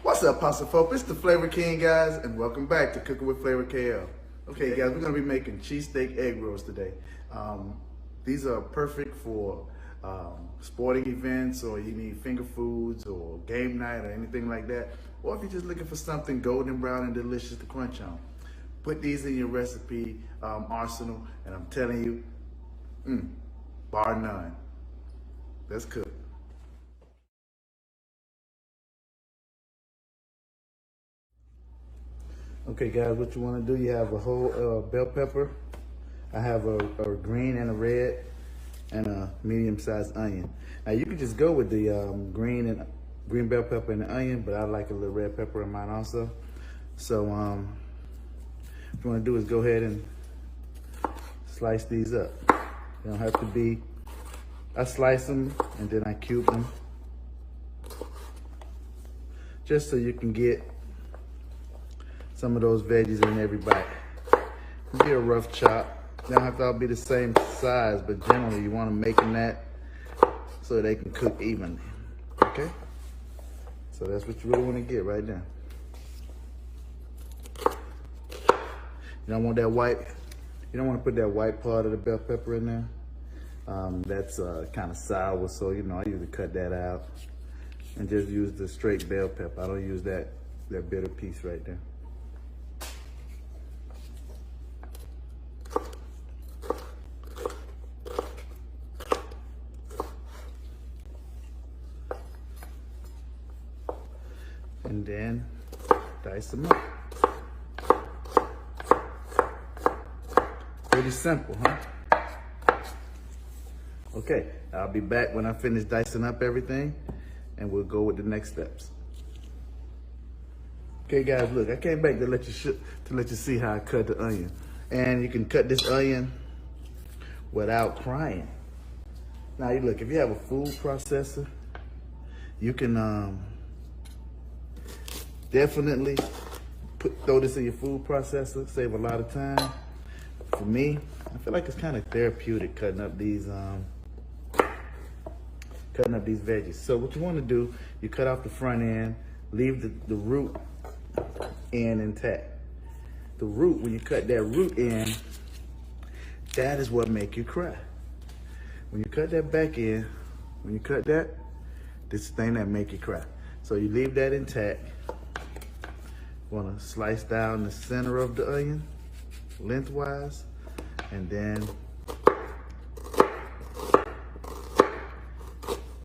What's up, Pasta folk? It's the Flavor King, guys, and welcome back to Cooking with Flavor KL. Okay, guys, we're gonna be making cheesesteak egg rolls today. These are perfect for sporting events, or you need finger foods, or game night, or anything like that. Or if you're just looking for something golden brown and delicious to crunch on. Put these in your recipe arsenal, and I'm telling you, bar none. Let's cook. Okay, guys, what you want to do, you have a whole bell pepper. I have a green and a red, and a medium-sized onion. Now you can just go with the green bell pepper and the onion, but I like a little red pepper in mine also. So what you want to do is go ahead and slice these up. They don't have to be. I slice them and then I cube them, just so you can get some of those veggies in every bite. It'll be a rough chop. They don't have to all be the same size, but generally you want to make them that so they can cook evenly. Okay? So that's what you really want to get right now. You don't want that white. You don't want to put that white part of the bell pepper in there. That's kind of sour, so I usually cut that out and just use the straight bell pepper. I don't use that bitter piece right there. And then dice them up. Pretty simple, huh? Okay, I'll be back when I finish dicing up everything, and we'll go with the next steps. Okay, guys, look, I came back to let you see how I cut the onion, and you can cut this onion without crying. Now, look, if you have a food processor, you can definitely throw this in your food processor, save a lot of time. For me, I feel like it's kind of therapeutic cutting up these veggies. So what you want to do, you cut off the front end, leave the root end intact. The root, when you cut that root end, that is what make you cry. When you cut that back end, when you cut that, this is the thing that make you cry. So you leave that intact. Want to slice down the center of the onion lengthwise, and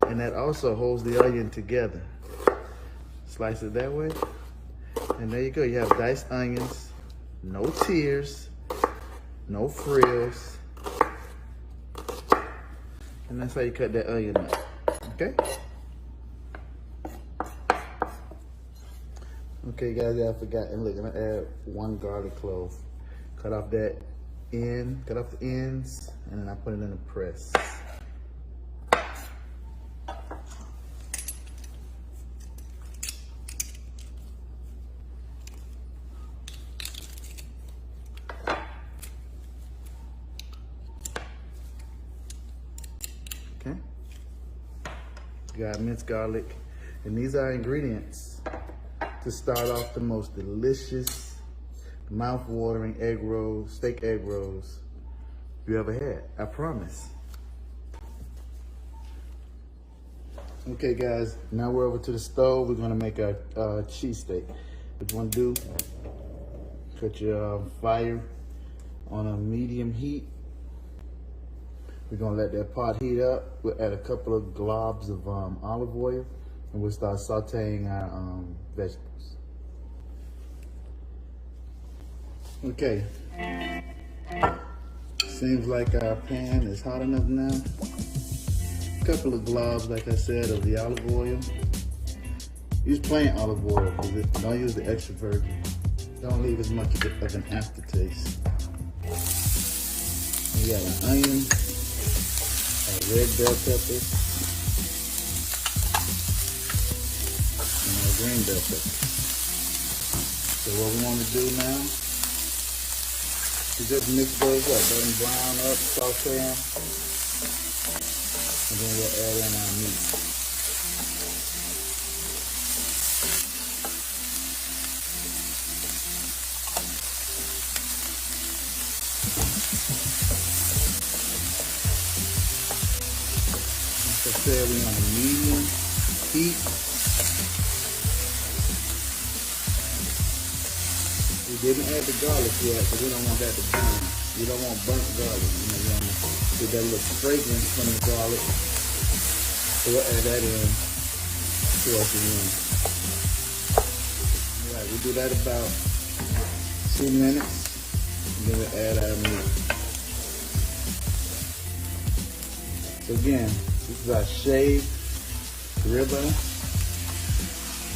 that also holds the onion together. Slice it that way, and there you go. You have diced onions, no tears, no frills, and that's how you cut that onion up. Okay. Okay, guys, I forgot. And look, I'm gonna add 1 garlic clove. Cut off the ends, and then I put it in a press. Okay. You got minced garlic, and these are ingredients to start off the most delicious, mouth-watering steak egg rolls you ever had. I promise. Okay, guys, now we're over to the stove. We're gonna make our cheesesteak. What you wanna do, put your fire on a medium heat. We're gonna let that pot heat up. We'll add a couple of globs of olive oil, and we'll start sauteing our vegetables. Okay, seems like our pan is hot enough now. A couple of globs, like I said, of the olive oil. Use plain olive oil, don't use the extra virgin. Don't leave as much of an aftertaste. We got an onion, a red bell pepper, and a green bell pepper. So what we want to do now is just mix those up, let them brown up, saute them, and then we'll add in our meat. Like I said, we're on a medium heat. We didn't add the garlic yet because we don't want that to burn. We don't want burnt garlic. You know, we want to get that little fragrance from the garlic. So we'll add that in towards the end. All right, we do that about 2 minutes, and then we'll add our meat. So again, this is our shaved ribeye.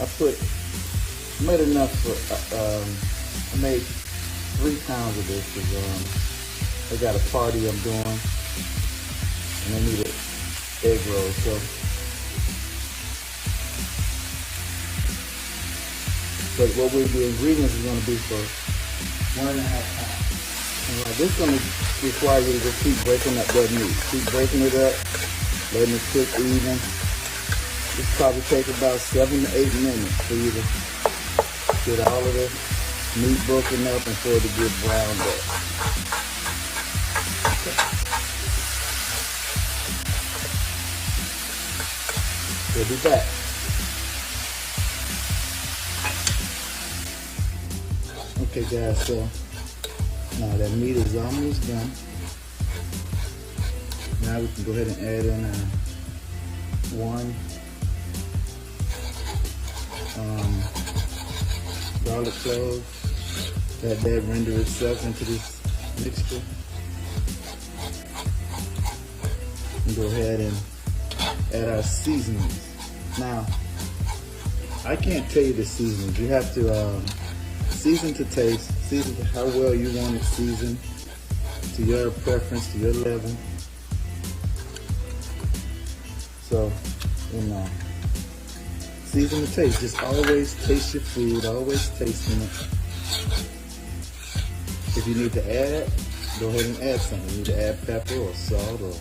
I made enough for, I made 3 pounds of this because I got a party I'm doing and I needed egg rolls. So, but what the ingredients is going to be for 1.5 pounds. All right, this is going to require you to just keep breaking up that meat. Keep breaking it up, letting it cook even. This probably take about 7 to 8 minutes for you to get all of the meat broken up and for it to get browned up. Okay. We'll be back. Okay guys, so now that meat is almost done. Now we can go ahead and add in our 1 garlic clove. Let that render itself into this mixture. And go ahead and add our seasonings. Now, I can't tell you the seasonings. You have to season to taste, season to how well you want it seasoned, to your preference, to your level. So, you know, season to taste. Just always taste your food, always tasting it. If you need to add, go ahead and add something. You need to add pepper or salt or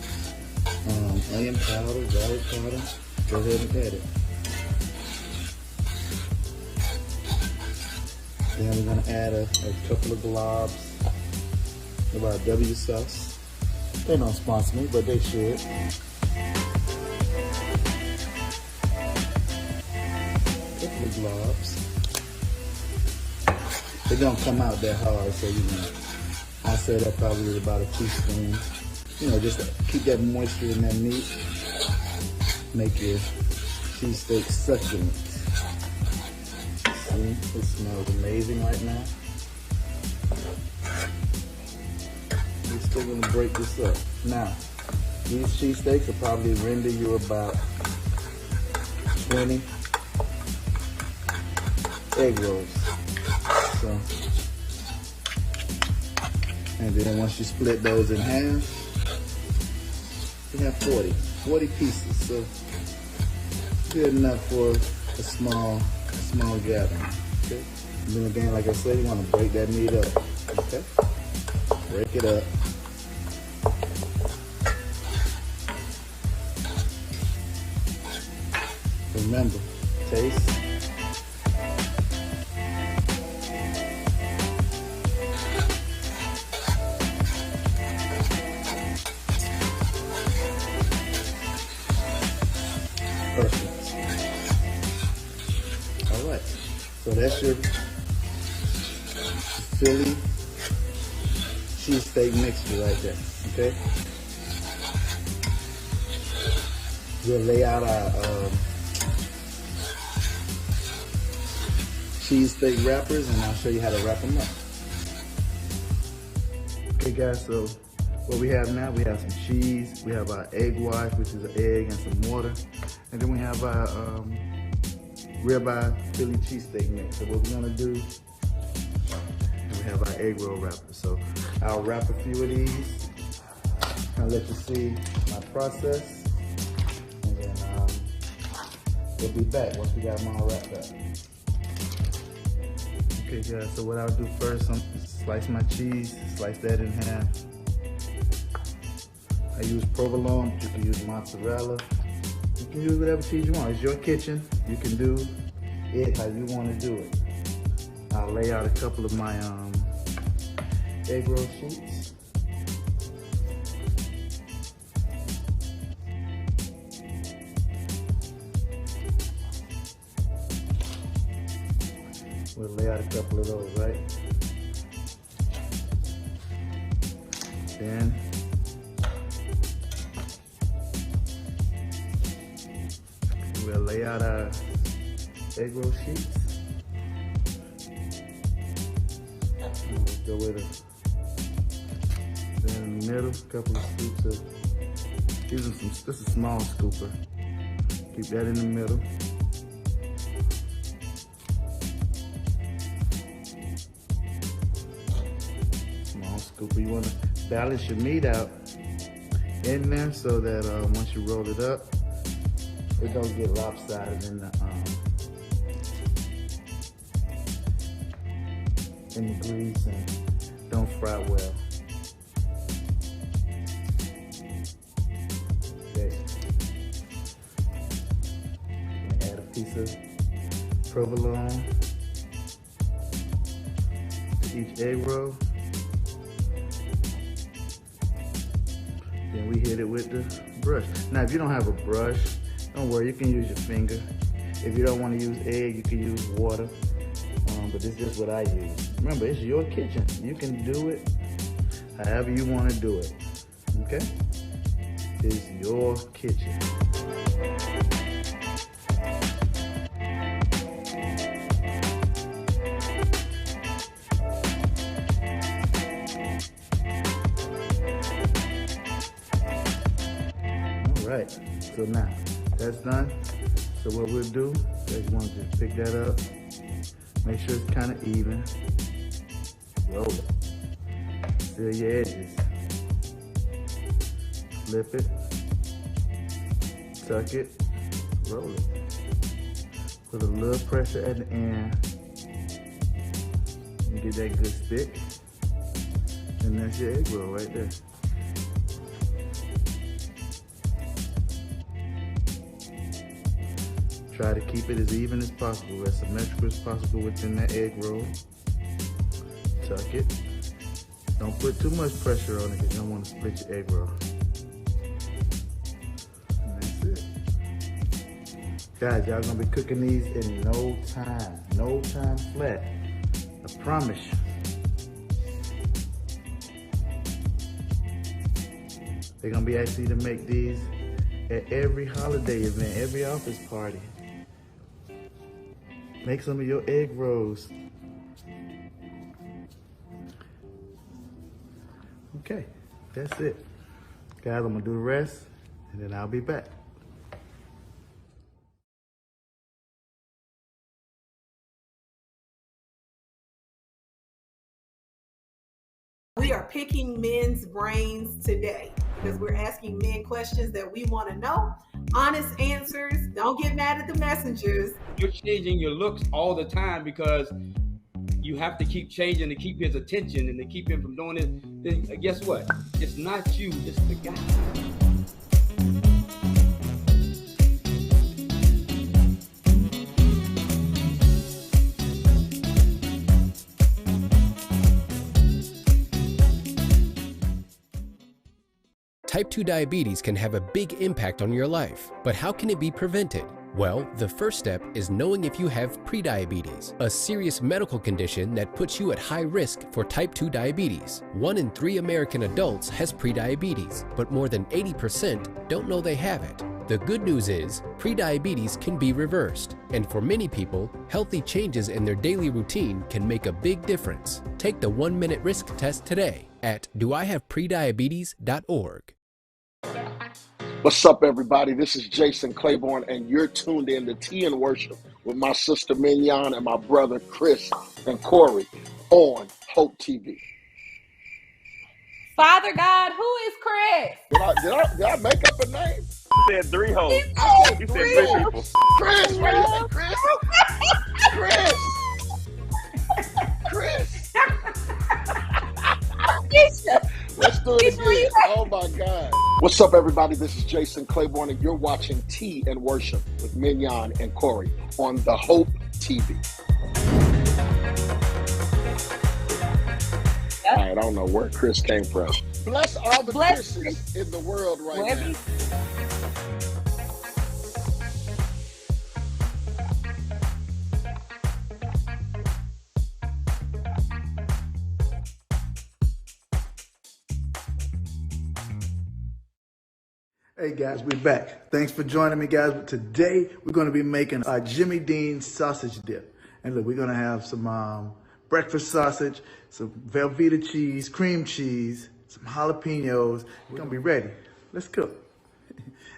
onion powder, garlic powder. Go ahead and add it. Then we're going to add a couple of globs of our W sauce. They don't sponsor me, but they should. Couple of globs. They don't come out that hard, so you know, I say that probably about a teaspoon. You know, just to keep that moisture in that meat. Make your cheesesteak succulent. See, it smells amazing right now. We're still gonna break this up. Now, these cheesesteaks will probably render you about 20 egg rolls. So, and then once you split those in half, you have 40 pieces. So good enough for a small gathering. Okay. And then again, like I said, you want to break that meat up. Okay. Break it up. Remember, taste. Perfect. All right. So that's your Philly cheesesteak mixture right there. Okay. We'll lay out our cheesesteak wrappers, and I'll show you how to wrap them up. Okay, guys. So what we have now, we have some cheese, we have our egg white, which is an egg and some water, and then we have our ribeye Philly cheesesteak mix. So what we're gonna do, and we have our egg roll wrapper. So I'll wrap a few of these. I'll let you see my process, and then we'll be back once we got them all wrapped up. Okay guys, so what I'll do first, I'm slice my cheese, slice that in half. I use provolone, but you can use mozzarella. You can use whatever cheese you want. It's your kitchen. You can do it how you want to do it. I'll lay out a couple of my egg roll sheets. We'll lay out a couple of those, right? Then we'll lay out our egg roll sheets. And we'll go with then in the middle, a couple of scoops of, using just a small scooper. Keep that in the middle. Small scooper. You want to balance your meat out in there so that once you roll it up, it don't get lopsided in the grease and don't fry well. Okay. Add a piece of provolone to each egg roll. Then we hit it with the brush. Now, if you don't have a brush, don't worry, you can use your finger. If you don't want to use egg, you can use water. But this is just what I use. Remember, it's your kitchen. You can do it however you want to do it. Okay? It's your kitchen. All right. So now that's done. So what we'll do is you want to just pick that up. Make sure it's kind of even. Roll it. Seal your edges. Flip it. Tuck it. Roll it. Put a little pressure at the end. And get that good stick. And that's your egg roll right there. Try to keep it as even as possible, as symmetrical as possible within that egg roll. Tuck it. Don't put too much pressure on it because you don't want to split your egg roll. And that's it. Guys, y'all gonna be cooking these in no time. No time flat. I promise you. They're gonna be asking you to make these at every holiday event, every office party. Make some of your egg rolls. Okay, that's it. Guys, I'm gonna do the rest and then I'll be back. We are picking men's brains today because we're asking men questions that we want to know. Honest answers. Don't get mad at the messengers. You're changing your looks all the time because you have to keep changing to keep his attention and to keep him from doing it. Then guess what? It's not you, it's the guy. Type 2 diabetes can have a big impact on your life, but how can it be prevented? Well, the first step is knowing if you have prediabetes, a serious medical condition that puts you at high risk for type 2 diabetes. 1 in 3 American adults has prediabetes, but more than 80% don't know they have it. The good news is, prediabetes can be reversed, and for many people, healthy changes in their daily routine can make a big difference. Take the 1-minute risk test today at doihavepprediabetes.org. What's up, everybody? This is Jason Claiborne, and you're tuned in to Tea and Worship with my sister Mignon and my brother Chris and Corey on Hope TV. Father God, who is Chris? Did I make up a name? You said 3 hoes. You said 3 people. Chris, what is it, Chris? Chris! What's up, everybody? This is Jason Claiborne, and you're watching Tea and Worship with Mignon and Corey on the Hope TV. All right, I don't know where Chris came from. Bless all the Christians in the world right now. Hey guys, we're back. Thanks for joining me, guys. Today we're going to be making a Jimmy Dean sausage dip. And look, we're going to have some breakfast sausage, some Velveeta cheese, cream cheese, some jalapenos. We're going to be ready. Let's cook.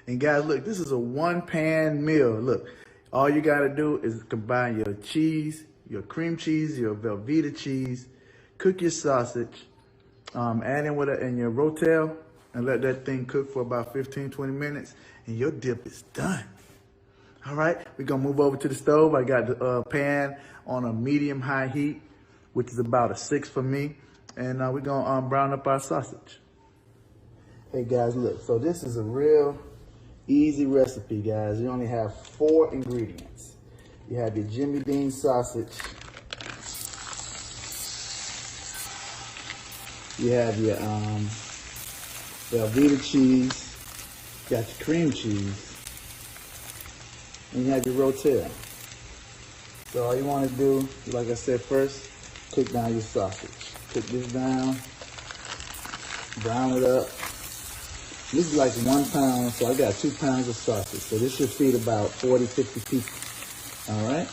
And guys, look, this is a one-pan meal. Look, all you got to do is combine your cheese, your cream cheese, your Velveeta cheese, cook your sausage, add in your rotel, and let that thing cook for about 15, 20 minutes, and your dip is done. All right, we're gonna move over to the stove. I got the pan on a medium-high heat, which is about a 6 for me, and we're gonna brown up our sausage. Hey guys, look, so this is a real easy recipe, guys. You only have 4 ingredients. You have your Jimmy Dean sausage. You have your Velveeta cheese, you got your cream cheese, and you have your rotel. So all you want to do, like I said first, cook down your sausage. Cook this down, brown it up. This is like 1 pound, so I got 2 pounds of sausage. So this should feed about 40, 50 people. All right?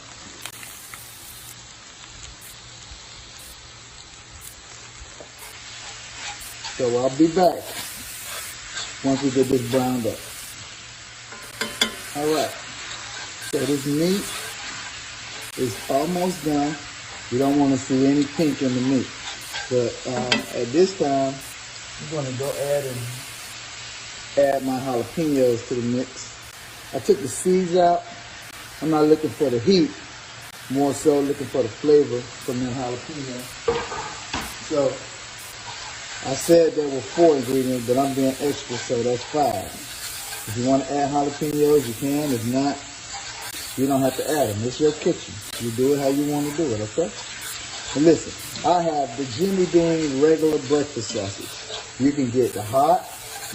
So I'll be back once we get this browned up. All right, so this meat is almost done. You don't want to see any pink in the meat. But at this time, I'm going to go add my jalapenos to the mix. I took the seeds out. I'm not looking for the heat, more so looking for the flavor from the jalapeno. So I said there were 4 ingredients, but I'm being extra, so that's 5. If you want to add jalapenos, you can. If not, you don't have to add them. It's your kitchen. You do it how you want to do it, okay? And listen, I have the Jimmy Dean regular breakfast sausage. You can get the hot.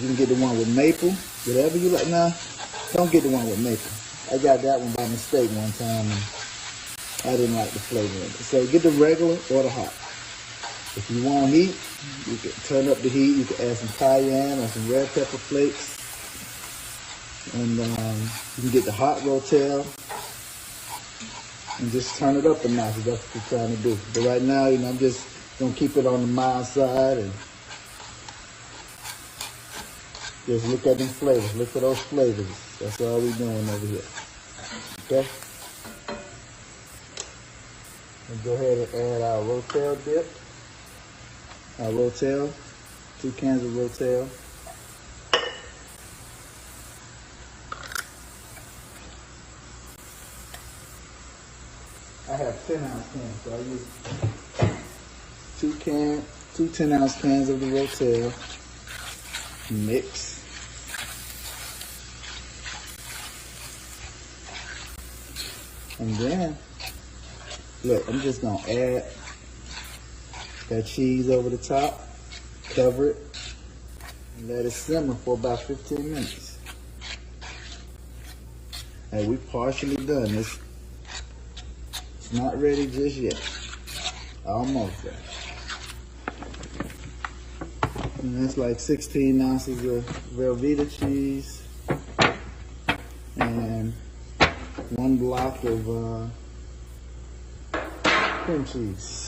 You can get the one with maple, whatever you like. Nah, don't get the one with maple. I got that one by mistake one time, and I didn't like the flavor of it. So get the regular or the hot. If you want heat, you can turn up the heat. You can add some cayenne or some red pepper flakes. And you can get the hot rotel and just turn it up a notch if that's what you're trying to do. But right now, you know, I'm just going to keep it on the mild side and just look at them flavors. Look for those flavors. That's all we're doing over here. Okay? And go ahead and add our rotel dip. Our rotel, 2 cans of rotel. I have 10-ounce cans, so I use 2 10-ounce cans of the rotel. Mix. And then, look, I'm just gonna add that cheese over the top, cover it, and let it simmer for about 15 minutes. And we partially done. It's not ready just yet. Almost there. And that's like 16 ounces of Velveeta cheese and 1 block of cream cheese.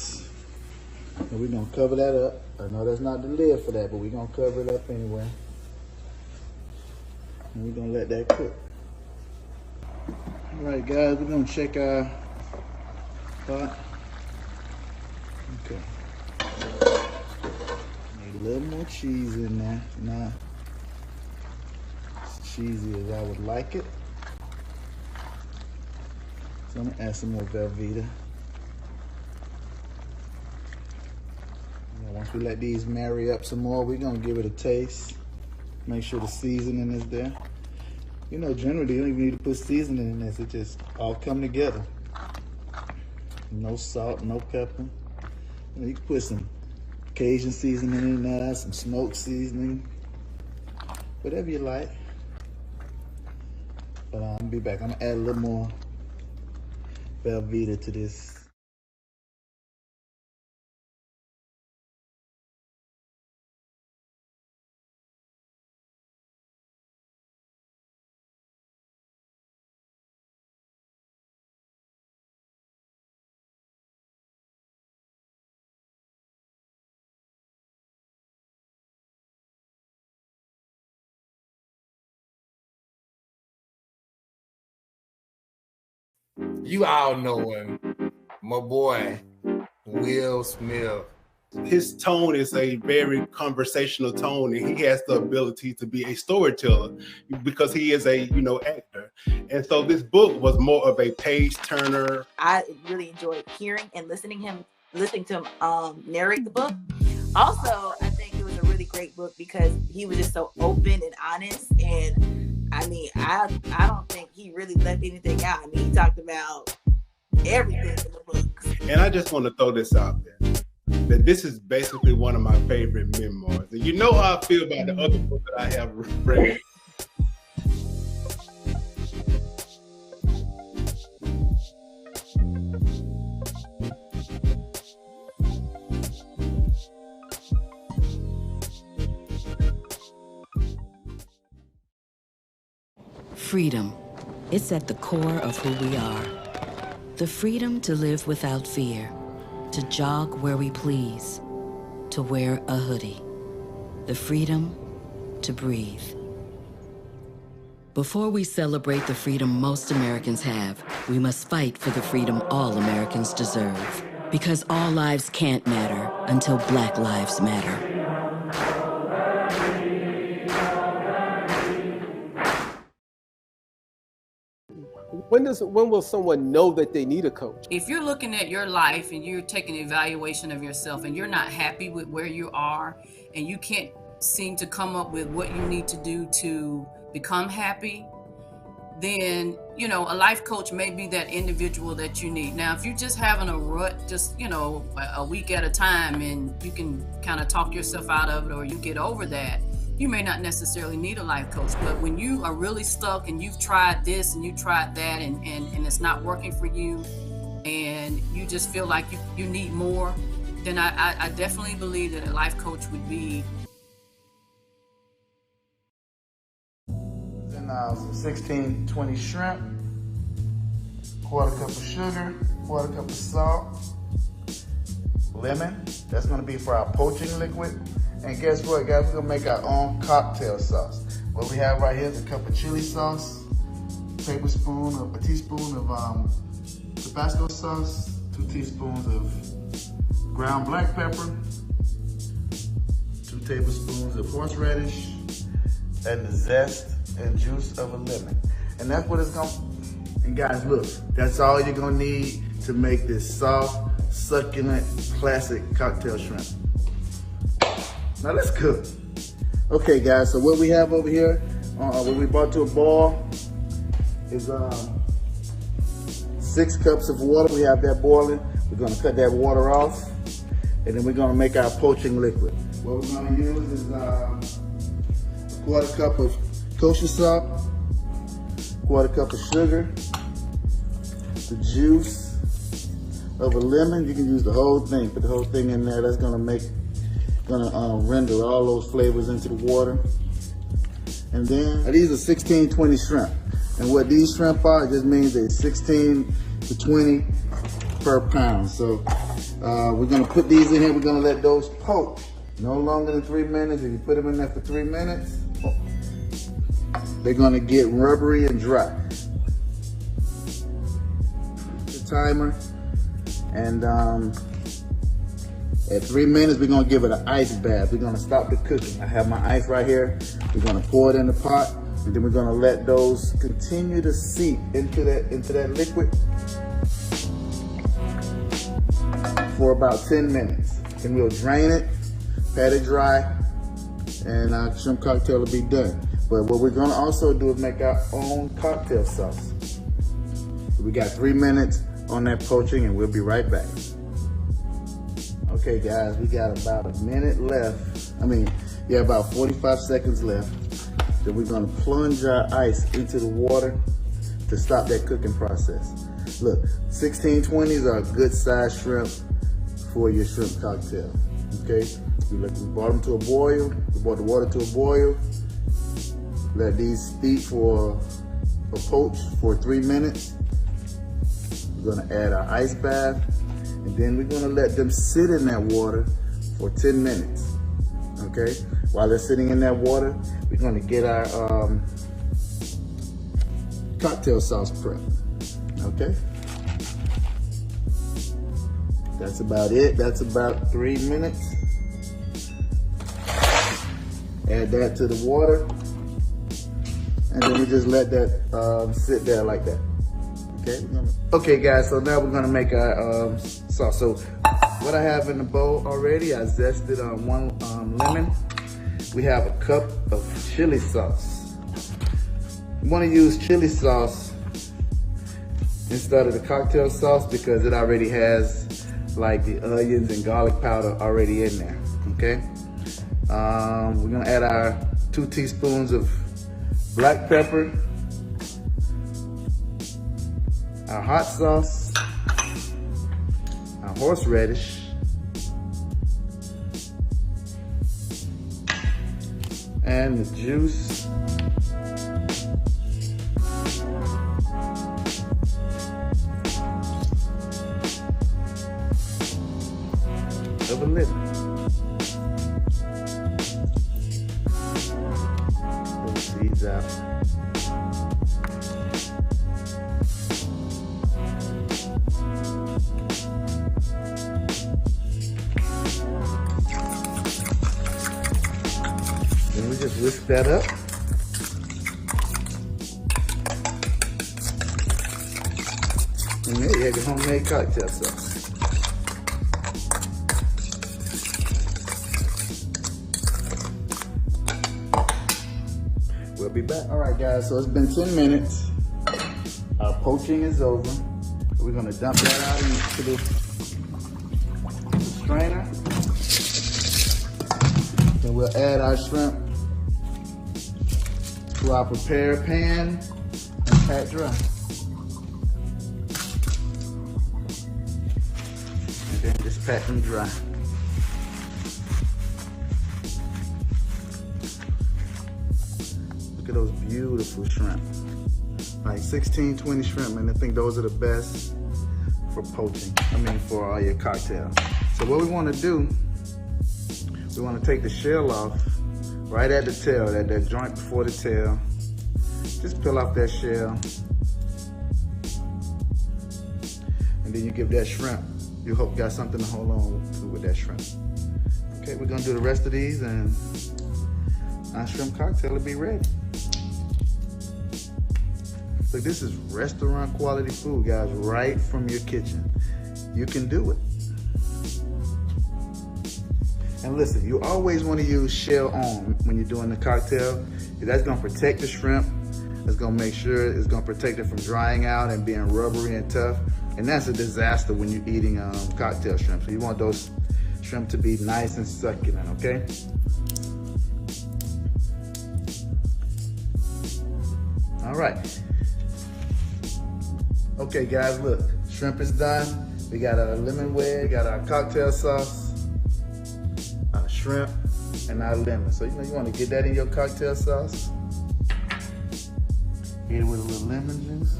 And we're going to cover that up. I know that's not the lid for that, but we're going to cover it up anyway. And we're going to let that cook. All right, guys, we're going to check our pot. Okay. Need a little more cheese in there. Not as cheesy as I would like it. So I'm going to add some more Velveeta. Once we let these marry up some more, we're gonna give it a taste. Make sure the seasoning is there. You know, generally you don't even need to put seasoning in this. It just all come together. No salt, no pepper. You know, you can put some Cajun seasoning in there, some smoked seasoning, whatever you like. But I'll be back. I'm gonna add a little more Velveeta to this. You all know him, my boy, Will Smith. His tone is a very conversational tone, and he has the ability to be a storyteller because he is a, actor. And so this book was more of a page turner. I really enjoyed hearing and listening to him narrate the book. Also, I think it was a really great book because he was just so open and honest. And I mean, I don't think he really left anything out. I mean, he talked about everything in the book. And I just want to throw this out there, that this is basically one of my favorite memoirs. And you know how I feel about the other book that I have read. Freedom. It's at the core of who we are. The freedom to live without fear, to jog where we please, to wear a hoodie. The freedom to breathe. Before we celebrate the freedom most Americans have, we must fight for the freedom all Americans deserve. Because all lives can't matter until Black lives matter. When will someone know that they need a coach? If you're looking at your life and you're taking an evaluation of yourself and you're not happy with where you are and you can't seem to come up with what you need to do to become happy, then, a life coach may be that individual that you need. Now, if you're just having a rut, just, a week at a time and you can kind of talk yourself out of it or you get over that, you may not necessarily need a life coach. But when you are really stuck and you've tried this and you tried that and it's not working for you and you just feel like you need more, then I definitely believe that a life coach would be. Then some 1620 shrimp, quarter cup of sugar, quarter cup of salt, lemon. That's gonna be for our poaching liquid. And guess what, guys? We're gonna make our own cocktail sauce. What we have right here is a cup of chili sauce, a teaspoon of Tabasco sauce, 2 teaspoons of ground black pepper, 2 tablespoons of horseradish, and the zest and juice of a lemon. And that's what it's gonna. And guys, look, that's all you're gonna need to make this soft, succulent, classic cocktail shrimp. Now let's cook. Okay guys, so what we have over here, what we brought to a boil is 6 cups of water. We have that boiling. We're gonna cut that water off, and then we're gonna make our poaching liquid. What we're gonna use is a quarter cup of kosher salt, quarter cup of sugar, the juice of a lemon. You can use the whole thing, put the whole thing in there. That's gonna render all those flavors into the water. And then these are 1620 shrimp. And what these shrimp are, it just means they're 16 to 20 per pound. So we're gonna put these in here. We're gonna let those poach no longer than 3 minutes. If you put them in there for 3 minutes, they're gonna get rubbery and dry. The timer, and at 3 minutes, we're gonna give it an ice bath. We're gonna stop the cooking. I have my ice right here. We're gonna pour it in the pot, and then we're gonna let those continue to seep into that liquid for about 10 minutes. Then we'll drain it, pat it dry, and our shrimp cocktail will be done. But what we're gonna also do is make our own cocktail sauce. We got 3 minutes on that poaching and we'll be right back. Okay guys, we got about a minute left. About 45 seconds left. Then we're gonna plunge our ice into the water to stop that cooking process. Look, 1620s are a good size shrimp for your shrimp cocktail, okay? We brought them to a boil, we brought the water to a boil, let these steep for a poach for 3 minutes. We're gonna add our ice bath, and then we're gonna let them sit in that water for 10 minutes, okay? While they're sitting in that water, we're gonna get our cocktail sauce prep, okay? That's about it. That's about 3 minutes. Add that to the water, and then we just let that sit there like that. Okay. Okay, guys. So now we're gonna make our sauce. So what I have in the bowl already, I zested one lemon. We have a cup of chili sauce. You want to use chili sauce instead of the cocktail sauce because it already has like the onions and garlic powder already in there, okay? We're gonna add our 2 teaspoons of black pepper, our hot sauce, our horseradish, and the juice of a lemon. Pull the seeds out. Then we just whisk that up. And there you have your homemade cocktail sauce. We'll be back. All right, guys, so it's been 10 minutes. Our poaching is over. We're gonna dump that out into the strainer. Then we'll add our shrimp to our prepared pan and pat dry. And then just pat them dry. Look at those beautiful shrimp. Like 1620 shrimp, and I think those are the best for poaching. For all your cocktails. So what we want to do, we want to take the shell off right at the tail, that joint before the tail. Just peel off that shell. And then you give that shrimp, you hope you got something to hold on to with that shrimp. Okay, we're gonna do the rest of these and our shrimp cocktail will be ready. Look, this is restaurant quality food, guys, right from your kitchen. You can do it. And listen, you always want to use shell on when you're doing the cocktail. That's gonna protect the shrimp. It's gonna make sure it's gonna protect it from drying out and being rubbery and tough. And that's a disaster when you're eating cocktail shrimp. So you want those shrimp to be nice and succulent, okay? All right. Okay, guys, look, shrimp is done. We got our lemon wedge, we got our cocktail sauce, our shrimp, and our lemon. So you want to get that in your cocktail sauce. Hit it with a little lemon juice.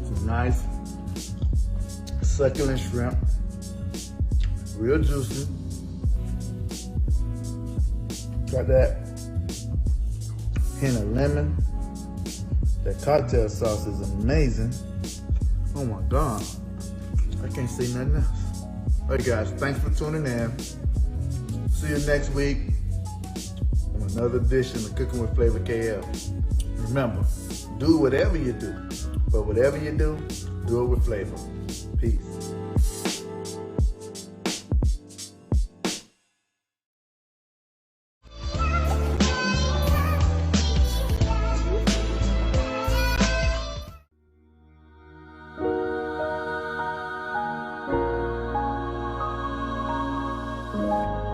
Some nice succulent shrimp, real juicy. Got that hint of lemon. That cocktail sauce is amazing. Oh my God, I can't see nothing else. All right, guys, thanks for tuning in. See you next week on another edition of Cooking with Flavor KL. Remember, do whatever you do, but whatever you do it with flavor. Peace. you.